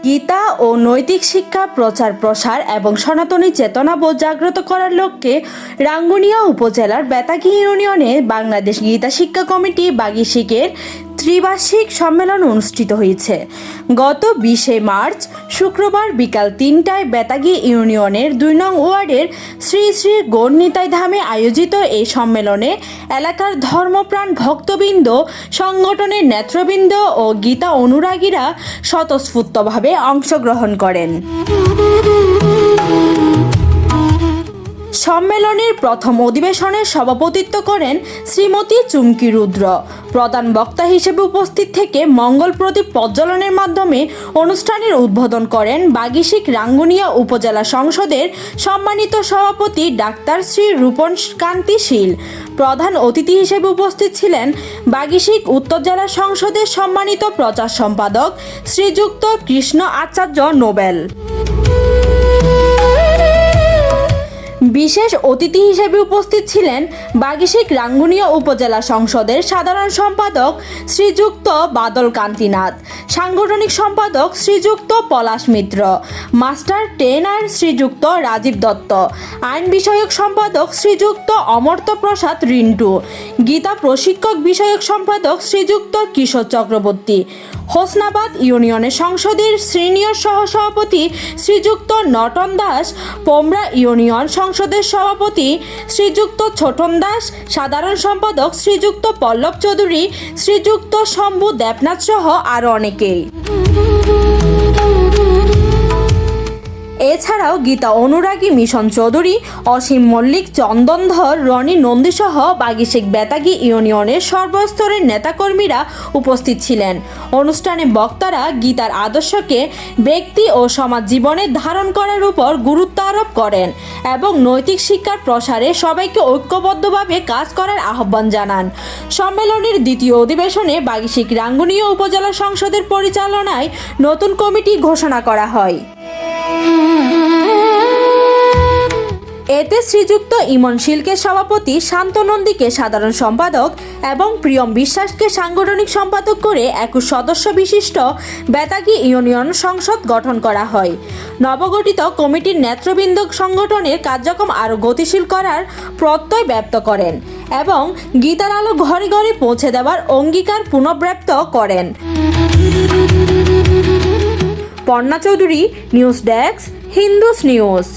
গীতা ও নৈতিক শিক্ষা প্রচার প্রসার এবং সনাতনী চেতনাবোধ জাগ্রত করার লক্ষ্যে রাঙ্গুনিয়া উপজেলার বেতাগী ইউনিয়নে বাংলাদেশ গীতা শিক্ষা কমিটি বাগিশিকের ত্রিবার্ষিক সম্মেলন অনুষ্ঠিত হয়েছে। গত 20 মার্চ শুক্রবার বিকাল 3টায় বেতাগী ইউনিয়নের 2 নং ওয়ার্ডের শ্রী শ্রী গৌরনিতাই ধামে আয়োজিত এই সম্মেলনে এলাকার ধর্মপ্রাণ ভক্তবৃন্দ, সংগঠনের নেতৃবৃন্দ ও গীতা অনুরাগীরা স্বতঃস্ফূর্তভাবে অংশগ্রহণ করেন। সম্মেলনের প্রথম অধিবেশনের সভাপতিত্ব করেন শ্রীমতী চুমকি রুদ্র। প্রধান বক্তা হিসেবে উপস্থিত থেকে মঙ্গল প্রদীপ প্রজ্বলনের মাধ্যমে অনুষ্ঠানের উদ্বোধন করেন বাগিশিক রাঙ্গুনিয়া উপজেলা সংসদের সম্মানিত সভাপতি ডাক্তার শ্রী রূপন কান্তি শীল। প্রধান অতিথি হিসেবে উপস্থিত ছিলেন বাগিশিক উত্তর জেলা সংসদের সম্মানিত প্রচার সম্পাদক শ্রীযুক্ত কৃষ্ণ আচার্য নোবেল। বিশেষ অতিথি হিসেবে উপস্থিত ছিলেন বাগিশিক রাঙ্গুনিয়া উপজেলা সংসদের সাধারণ সম্পাদক শ্রীযুক্ত বাদল কান্তিনাথ, সাংগঠনিক সম্পাদক শ্রীযুক্ত পলাশ মিত্র, মাস্টার ট্রেনার শ্রীযুক্ত রাজীব দত্ত, আইন বিষয়ক সম্পাদক শ্রীযুক্ত অমর্ত্য প্রসাদ রিন্টু, গীতা প্রশিক্ষক বিষয়ক সম্পাদক শ্রীযুক্ত কিশোর চক্রবর্তী, হোসনাবাদ ইউনিয়নের সংসদের সিনিয়র সহসভাপতি শ্রীযুক্ত নটন দাস, পোমরা ইউনিয়ন সংসদের সভাপতি শ্রীযুক্ত ছোটন দাস, সাধারণ সম্পাদক শ্রীযুক্ত পল্লব চৌধুরী, শ্রীযুক্ত শম্ভু দেবনাথ সহ আরও অনেকেই। এছাড়াও গীতা অনুরাগী মিশন চৌধুরী, অসীম মল্লিক, চন্দনধর, রনি নন্দীসহ বাগিশিক বেতাগী ইউনিয়নের সর্বস্তরের নেতাকর্মীরা উপস্থিত ছিলেন। অনুষ্ঠানে বক্তারা গীতার আদর্শকে ব্যক্তি ও সমাজ জীবনে ধারণ করার উপর গুরুত্ব আরোপ করেন এবং নৈতিক শিক্ষার প্রসারে সবাইকে ঐক্যবদ্ধভাবে কাজ করার আহ্বান জানান। সম্মেলনের দ্বিতীয় অধিবেশনে বাগিশিক রাঙ্গুনিয়া উপজেলা সংসদের পরিচালনায় নতুন কমিটি ঘোষণা করা হয়। এতে শ্রীযুক্ত ইমন শীলকে সভাপতি, শান্ত নন্দীকে সাধারণ সম্পাদক এবং প্রিয়ম বিশ্বাসকে সাংগঠনিক সম্পাদক করে 21 সদস্য বিশিষ্ট বেতাগী ইউনিয়ন সংসদ গঠন করা হয়। নবগঠিত কমিটির নেতৃবৃন্দ সংগঠনের কার্যক্রম আরও গতিশীল করার প্রত্যয় ব্যক্ত করেন এবং গীতার আলো ঘরে ঘরে পৌঁছে দেওয়ার অঙ্গীকার পুনর্ব্যক্ত করেন। Parna Chowdhury, news desk, Hindus news.